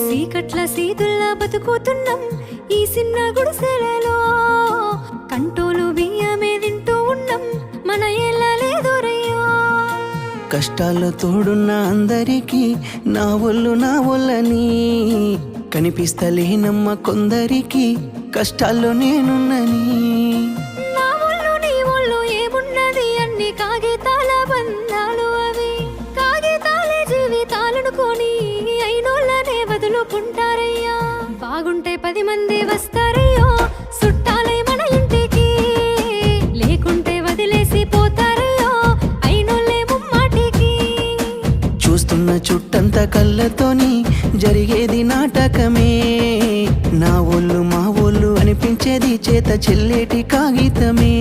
సీకట్ల సీతుల్లా బతుకుతున్నాం ఈ చిన్న గుడిసెలలో. కంటోలు బియ్యమే తింటూ ఉన్నాం మన ఎలా లేదోరయ్యో. కష్టాల్లో తోడున్న అందరికీ నా ఒళ్ళని కనిపిస్తలేనమ్మ కొందరికి కష్టాల్లో నేనున్నని. నా ఒళ్ళు నీ ఒళ్ళు ఏమున్నది అన్ని కాగితాల బంధాలు అవి. కాగితాలే జీవితాలనుకొని అయినోళ్ళనే వదులుకుంటారయ్యా. బాగుంటే 10 మంది వస్తారయ్యో చుట్టాలై మన ఇంటికి. లేకుంటే వదిలేసి పోతారయ్యో అయినోళ్ళే ముమ్మాటికి. చూస్తున్న చుట్టంత కళ్ళతోని జరిగేది నాటకమే. నా ఒళ్ళు మా ఒళ్ళు అనిపించేది చేత చెల్లేటి కాగితమే.